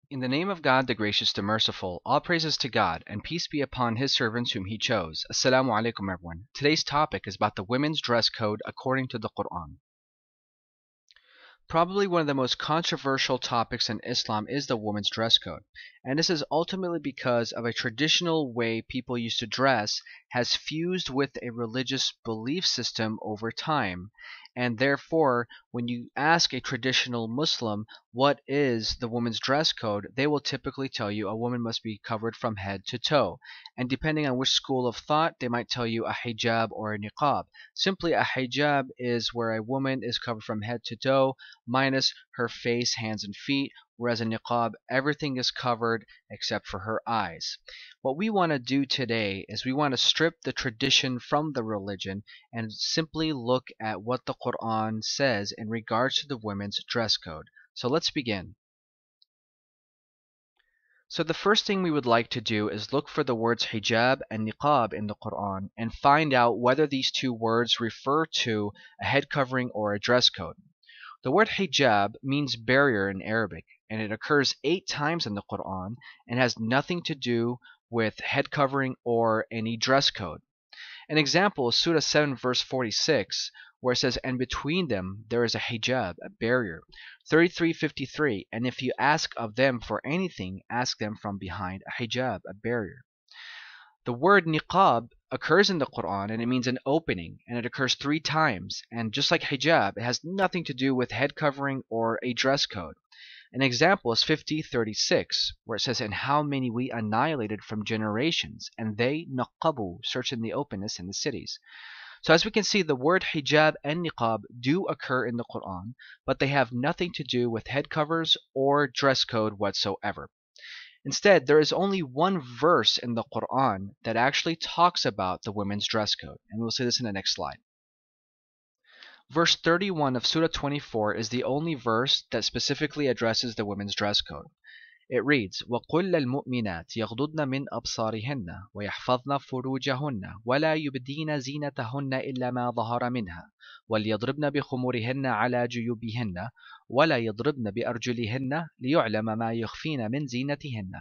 In the name of God, the Gracious, the Merciful, all praises to God, and peace be upon His servants whom He chose. Assalamu alaikum, everyone. Today's topic is about the women's dress code according to the Quran. Probably one of the most controversial topics in Islam is the woman's dress code, and this is ultimately because of a traditional way people used to dress has fused with a religious belief system over time, and therefore when you ask a traditional Muslim what is the woman's dress code, they will typically tell you a woman must be covered from head to toe, and depending on which school of thought, they might tell you a hijab or a niqab. Simply, a hijab is where a woman is covered from head to toe minus her face, hands, and feet, whereas a niqab, everything is covered except for her eyes. What we want to do today is we want to strip the tradition from the religion and simply look at what the Quran says in regards to the women's dress code. So let's begin. So the first thing we would like to do is look for the words hijab and niqab in the Quran and find out whether these two words refer to a head covering or a dress code. The word hijab means barrier in Arabic, and it occurs 8 times in the Quran and has nothing to do with head covering or any dress code. An example is Surah 7 verse 46, where it says, and between them there is a hijab, a barrier. 33:53, and if you ask of them for anything, ask them from behind a hijab, a barrier. The word niqab occurs in the Quran and it means an opening, and it occurs 3 times, and just like hijab, it has nothing to do with head covering or a dress code. An example is 50:36, where it says, and how many we annihilated from generations, and they naqabu, searching the openness in the cities. So as we can see, the word hijab and niqab do occur in the Quran, but they have nothing to do with head covers or dress code whatsoever. Instead, there is only one verse in the Quran that actually talks about the women's dress code, and we'll see this in the next slide. Verse 31 of Surah 24 is the only verse that specifically addresses the women's dress code. It reads, وَقُلْ لِلْمُؤْمِنَاتِ يَغْضُضْنَ مِنْ أَبْصَارِهِنَّ وَيَحْفَظْنَ فُرُوجَهُنَّ وَلَا يُبْدِينَ زِينَتَهُنَّ إِلَّا مَا ظَهَرَ مِنْهَا وَلْيَضْرِبْنَ بِخُمُرِهِنَّ عَلَى جُيُوبِهِنَّ وَلَا يَضْرِبْنَ بِأَرْجُلِهِنَّ لِيُعْلَمَ مَا يُخْفِينَ مِنْ زِينَتِهِنَّ.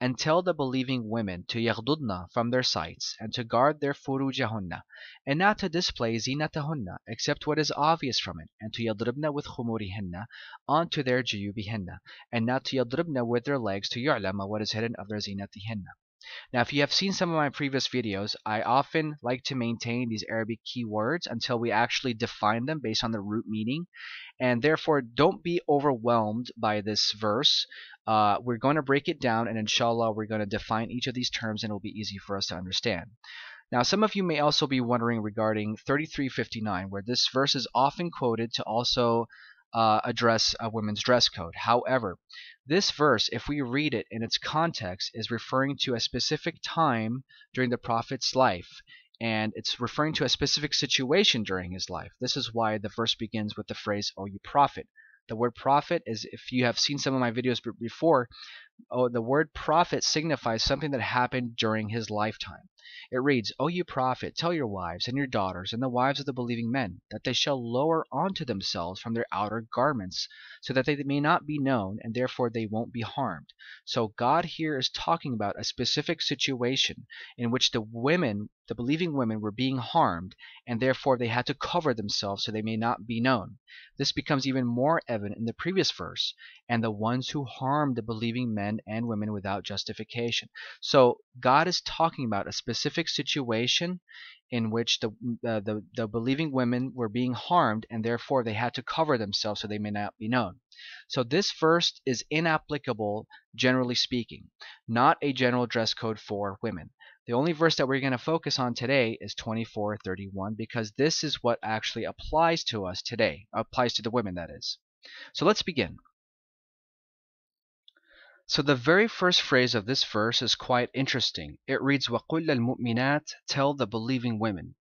And tell the believing women to yaghdudna from their sights, and to guard their furujahunna, and not to display zinatahunna, except what is obvious from it, and to yadribna with khumurihinna onto their juyubihinna, and not to yadribna with their legs to yu'lama what is hidden of their zinatihinna. Now, if you have seen some of my previous videos, I often like to maintain these Arabic keywords until we actually define them based on the root meaning, and therefore don't be overwhelmed by this verse. We're going to break it down, and inshallah we're going to define each of these terms, and it will be easy for us to understand. Now, some of you may also be wondering regarding 33:59, where this verse is often quoted to also address a women's dress code. However, this verse, if we read it in its context, is referring to a specific time during the Prophet's life, and it's referring to a specific situation during his life. This is why the verse begins with the phrase, "O you prophet." The word prophet is, if you have seen some of my videos before, the word prophet signifies something that happened during his lifetime. It reads, O you prophet, tell your wives and your daughters and the wives of the believing men that they shall lower onto themselves from their outer garments, so that they may not be known, and therefore they won't be harmed. So God here is talking about a specific situation in which the women, the believing women, were being harmed, and therefore they had to cover themselves so they may not be known. This becomes even more evident in the previous verse, and the ones who harmed the believing men and women without justification. So God is talking about a specific situation in which the believing women were being harmed, and therefore they had to cover themselves so they may not be known. So this verse is inapplicable, generally speaking, not a general dress code for women. The only verse that we're going to focus on today is 24:31, because this is what actually applies to us today, applies to the women, that is. So let's begin. So the very first phrase of this verse is quite interesting. It reads, وَقُلْ لِلْمُؤْمِنَاتِ, tell the believing women.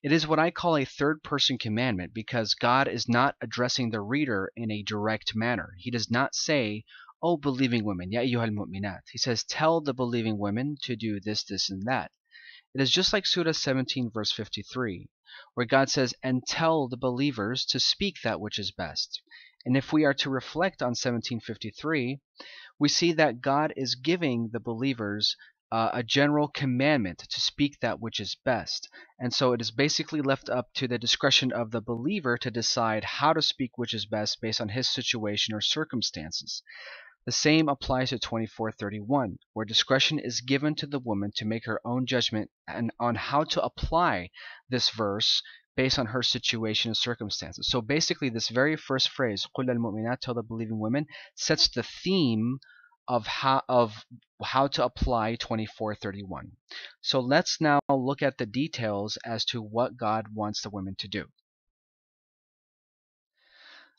It is what I call a third-person commandment, because God is not addressing the reader in a direct manner. He does not say, O believing women, ya ayyuhal mu'minat. He says, tell the believing women to do this, this, and that. It is just like Surah 17 verse 53, where God says, and tell the believers to speak that which is best. And if we are to reflect on 1753, we see that God is giving the believers a general commandment to speak that which is best. And so it is basically left up to the discretion of the believer to decide how to speak which is best based on his situation or circumstances. The same applies to 24:31, where discretion is given to the woman to make her own judgment and on how to apply this verse based on her situation and circumstances. So basically, this very first phrase, قُلْ لِلْمُؤْمِنَاتِ, tell the believing women, sets the theme of how to apply 24:31. So let's now look at the details as to what God wants the women to do.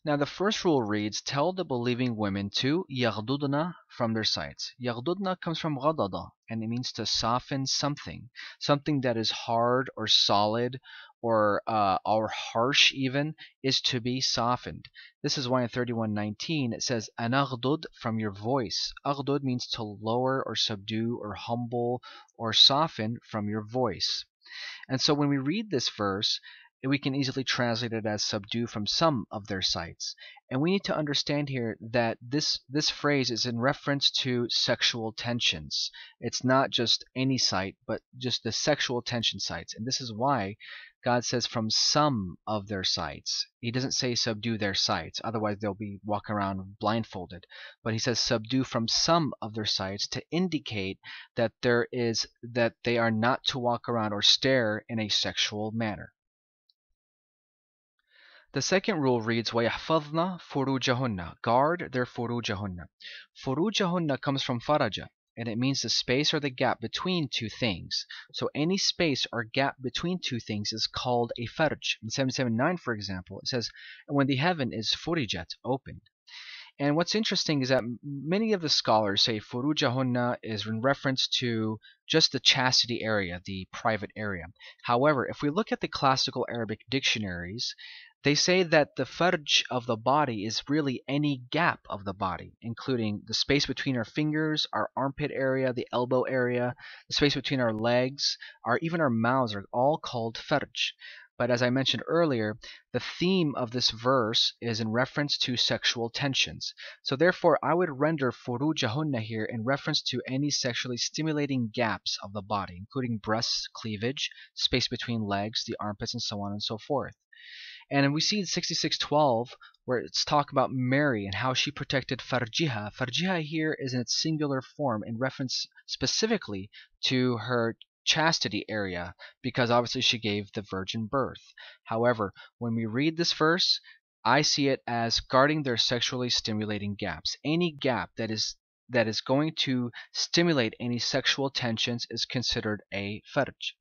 Now the first rule reads, tell the believing women to يَغْضُضْنَ from their sights. يَغْضُضْنَ comes from غَضَضَ, and it means to soften something. Something that is hard or solid or harsh even is to be softened. This is why in 31:19 it says أَنَغْضُضْ from your voice. أَغْضُض means to lower or subdue or humble or soften from your voice. And so when we read this verse, we can easily translate it as subdue from some of their sights. And we need to understand here that this phrase is in reference to sexual tensions. It's not just any sight, but just the sexual tension sights. And this is why God says from some of their sights. He doesn't say subdue their sights, otherwise they'll be walking around blindfolded. But he says subdue from some of their sights to indicate that they are not to walk around or stare in a sexual manner. The second rule reads, وَيَحْفَظْنَ فُرُوجَهُنَّ, guard their فُرُوجَهُنَّ. فُرُوجَهُنَّ comes from faraja, and it means the space or the gap between two things. So any space or gap between two things is called a farj. In 779, for example, it says, and when the heaven is furijat, opened. And what's interesting is that many of the scholars say furujahunna is in reference to just the chastity area, the private area. However, if we look at the classical Arabic dictionaries, they say that the farj of the body is really any gap of the body, including the space between our fingers, our armpit area, the elbow area, the space between our legs, even our mouths are all called farj. But as I mentioned earlier, the theme of this verse is in reference to sexual tensions. So therefore, I would render furujahunna here in reference to any sexually stimulating gaps of the body, including breasts, cleavage, space between legs, the armpits, and so on and so forth. And we see in 66:12 where it's talk about Mary and how she protected farjiha. Farjiha here is in its singular form in reference specifically to her chastity area, because obviously she gave the virgin birth. However, when we read this verse, I see it as guarding their sexually stimulating gaps. Any gap that is going to stimulate any sexual tensions is considered a farj.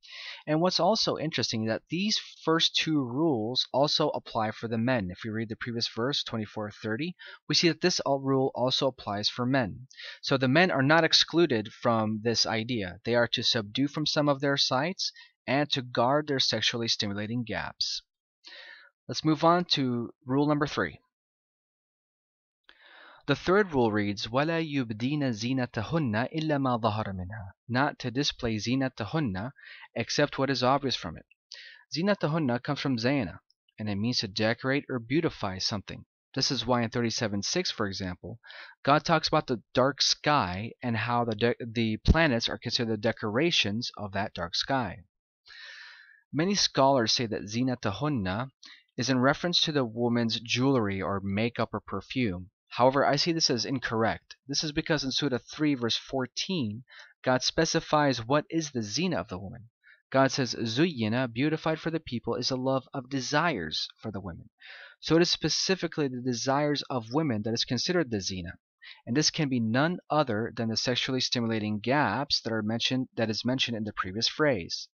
And what's also interesting is that these first two rules also apply for the men. If we read the previous verse, 24:30, we see that this rule also applies for men. So the men are not excluded from this idea. They are to subdue from some of their sights and to guard their sexually stimulating gaps. Let's move on to rule number 3. The third rule reads, وَلَا يُبْدِينَ زِينَتَهُنَّ إِلَّا مَا ظَهَرَ مِنْهَا, not to display zinatahunna except what is obvious from it. Zinatahunna comes from zayna, and it means to decorate or beautify something. This is why in 37:6, for example, God talks about the dark sky and how the planets are considered the decorations of that dark sky. Many scholars say that zinatahunna is in reference to the woman's jewelry or makeup or perfume. However, I see this as incorrect. This is because in Surah 3 verse 14, God specifies what is the zina of the woman. God says, Zuyyina, beautified for the people, is a love of desires for the women. So it is specifically the desires of women that is considered the zina. And this can be none other than the sexually stimulating gaps that is mentioned in the previous phrase.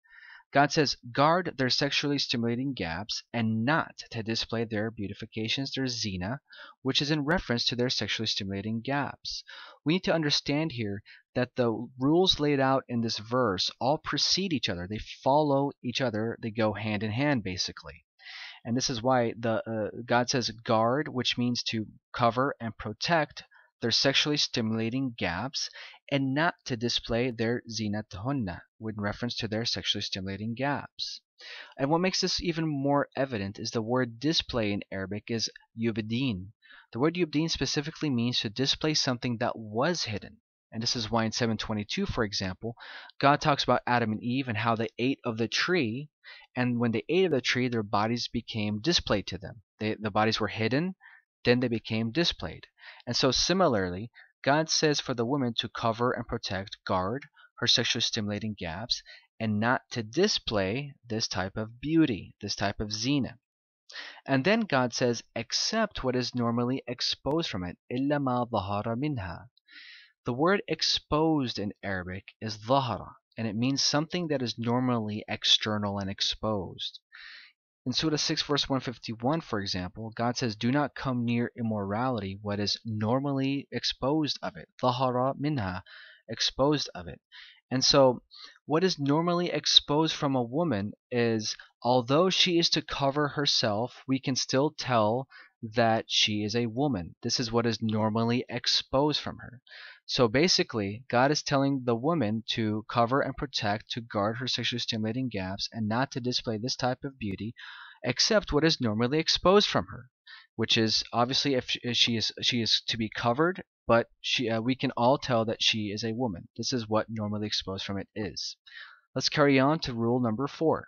God says, guard their sexually stimulating gaps and not to display their beautifications, their zina, which is in reference to their sexually stimulating gaps. We need to understand here that the rules laid out in this verse all precede each other. They follow each other. They go hand in hand, basically. And this is why God says guard, which means to cover and protect their sexually stimulating gaps, and not to display their zinatahunna, with reference to their sexually stimulating gaps. And what makes this even more evident is the word display in Arabic is yubdin. The word yubdin specifically means to display something that was hidden. And this is why in 722, for example, God talks about Adam and Eve and how they ate of the tree, and when they ate of the tree, their bodies became displayed to them. The bodies were hidden, then they became displayed. And so similarly, God says for the woman to cover and protect, guard her sexually stimulating gaps, and not to display this type of beauty, this type of zina. And then God says, except what is normally exposed from it, إِلَّا مَا ظَهَرَ مِنْهَا. The word exposed in Arabic is ظَهَرَ, and it means something that is normally external and exposed. In Surah 6 verse 151, for example, God says, do not come near immorality, what is normally exposed of it. ظَهَرَ مِنْهَا, exposed of it. And so what is normally exposed from a woman is, although she is to cover herself, we can still tell that she is a woman. This is what is normally exposed from her. So basically, God is telling the woman to cover and protect, to guard her sexually stimulating gaps, and not to display this type of beauty, except what is normally exposed from her, which is obviously if she is to be covered, but we can all tell that she is a woman. This is what normally exposed from it is. Let's carry on to rule number 4.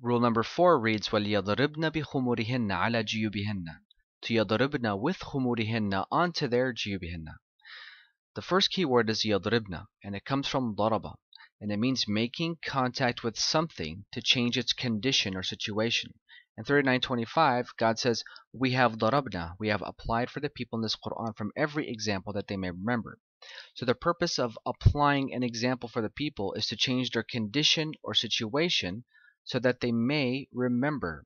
Rule number 4 reads, وَلْيَضْرِبْنَ بِخُمُرِهِنَّ عَلَى جِيُوبِهِنَّ. To يَضْرِبْنَ with خُمُرِهِنَّ onto their جِيُوبِهِنَّ. The first key word is يَضْرِبْنَ, and it comes from ضَرَبَ, and it means making contact with something to change its condition or situation. In 39:25, God says, we have ضَرَبْنَا, we have applied for the people in this Quran from every example that they may remember. So the purpose of applying an example for the people is to change their condition or situation so that they may remember.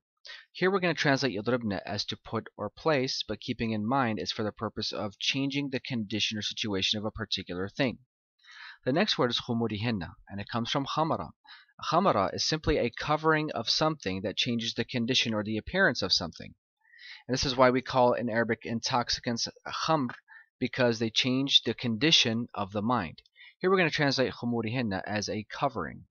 Here we're going to translate yadribna as to put or place, but keeping in mind it's for the purpose of changing the condition or situation of a particular thing. The next word is khumurihinna, and it comes from khamara. Khamara is simply a covering of something that changes the condition or the appearance of something. And this is why we call in Arabic intoxicants khamr, because they change the condition of the mind. Here we're going to translate khumurihinna as a covering.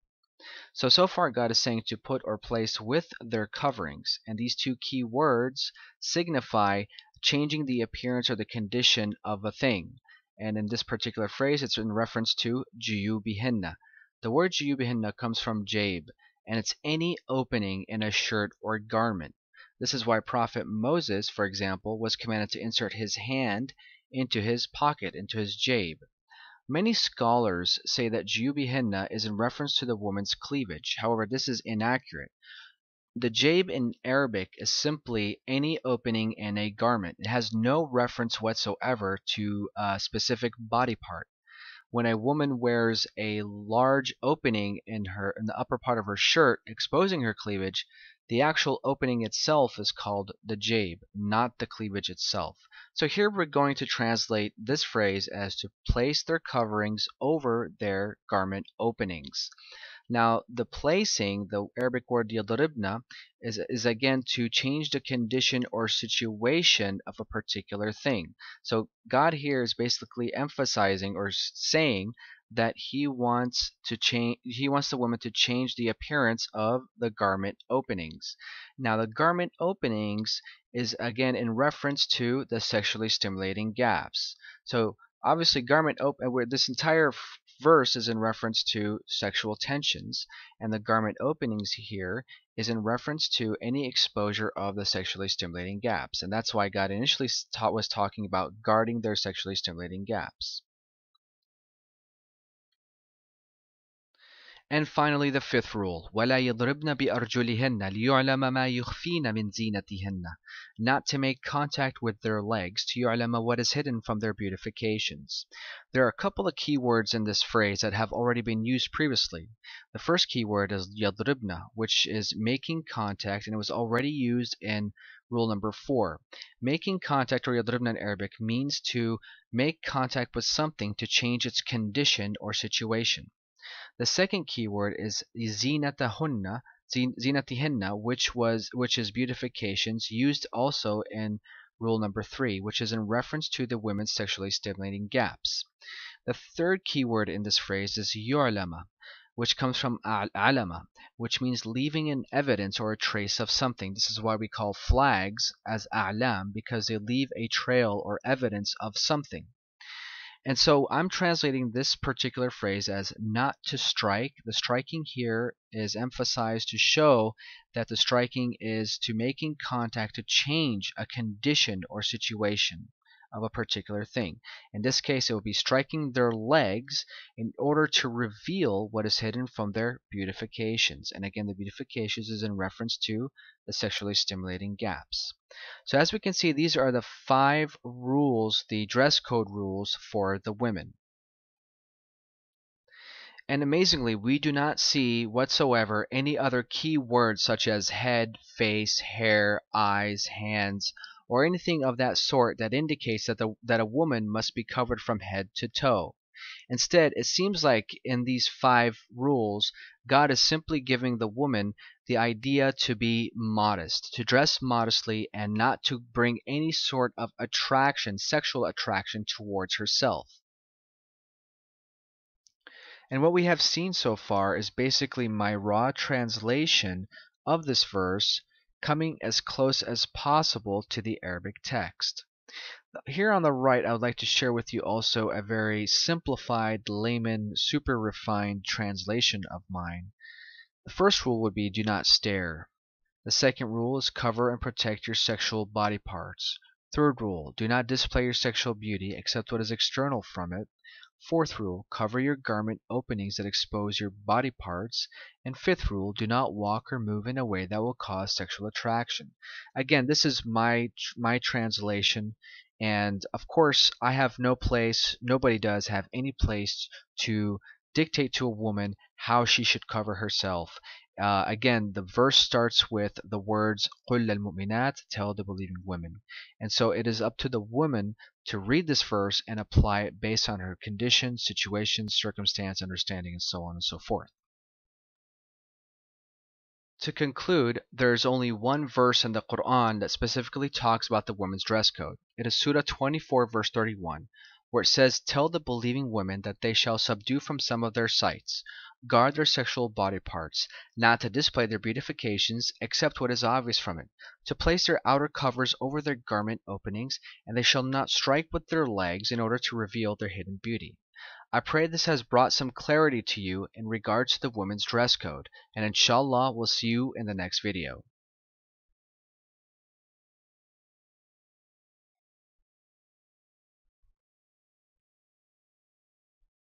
So far God is saying to put or place with their coverings, and these two key words signify changing the appearance or the condition of a thing. And in this particular phrase, it's in reference to juyubihinna. The word juyubihinna comes from jabe, and it's any opening in a shirt or garment. This is why Prophet Moses, for example, was commanded to insert his hand into his pocket, into his jabe. Many scholars say that juyubihinna is in reference to the woman's cleavage. However, this is inaccurate. The jabe in Arabic is simply any opening in a garment. It has no reference whatsoever to a specific body part. When a woman wears a large opening in the upper part of her shirt, exposing her cleavage, the actual opening itself is called the jabe, not the cleavage itself. So here we're going to translate this phrase as to place their coverings over their garment openings. Now, the placing, the Arabic word yadribna, is again to change the condition or situation of a particular thing. So God here is basically emphasizing or saying that he wants the woman to change the appearance of the garment openings. Now, the garment openings is again in reference to the sexually stimulating gaps. So obviously this entire verse is in reference to sexual tensions, and the garment openings here is in reference to any exposure of the sexually stimulating gaps. And that's why God initially was talking about guarding their sexually stimulating gaps. And finally, the fifth rule, وَلَا يَضْرِبْنَ بِأَرْجُلِهِنَّ لِيُعْلَمَ مَا يُخْفِينَ مِنْ زِينَتِهِنَّ. Not to make contact with their legs, to يُعْلَمَ what is hidden from their beautifications. There are a couple of key words in this phrase that have already been used previously. The first key word is يَضْرِبْنَ, which is making contact, and it was already used in rule number 4. Making contact, or يَضْرِبْنَ in Arabic, means to make contact with something to change its condition or situation. The second keyword is zinatihinna, which is beautifications, used also in rule number 3, which is in reference to the women's sexually stimulating gaps. The third keyword in this phrase is yu'lama, which comes from alama, which means leaving an evidence or a trace of something. This is why we call flags as a'lam, because they leave a trail or evidence of something. And so I'm translating this particular phrase as not to strike. The striking here is emphasized to show that the striking is to making contact to change a condition or situation of a particular thing. In this case, it will be striking their legs in order to reveal what is hidden from their beautifications. And again, the beautifications is in reference to the sexually stimulating gaps. So as we can see, these are the 5 rules, the dress code rules for the women. And amazingly, we do not see whatsoever any other key words such as head, face, hair, eyes, hands, or anything of that sort that indicates that a woman must be covered from head to toe. Instead, it seems like in these 5 rules, God is simply giving the woman the idea to be modest, to dress modestly, and not to bring any sort of attraction, sexual attraction towards herself. And what we have seen so far is basically my raw translation of this verse, coming as close as possible to the Arabic text. Here on the right, I would like to share with you also a very simplified, layman, super refined translation of mine. The first rule would be do not stare. The second rule is cover and protect your sexual body parts. Third rule, do not display your sexual beauty except what is external from it. Fourth rule, cover your garment openings that expose your body parts. And fifth rule, do not walk or move in a way that will cause sexual attraction. Again, this is my translation, and of course I have no place, nobody does have any place to dictate to a woman how she should cover herself. Again, the verse starts with the words قُلْ لِلْمُؤْمِنَاتِ, tell the believing women. And so it is up to the woman to read this verse and apply it based on her condition, situation, circumstance, understanding, and so on and so forth. To conclude, there is only one verse in the Quran that specifically talks about the women's dress code. It is Surah 24 verse 31, where it says, tell the believing women that they shall subdue from some of their sights, guard their sexual body parts, not to display their beautifications except what is obvious from it, to place their outer covers over their garment openings, and they shall not strike with their legs in order to reveal their hidden beauty. I pray this has brought some clarity to you in regards to the women's dress code, and inshallah we'll see you in the next video.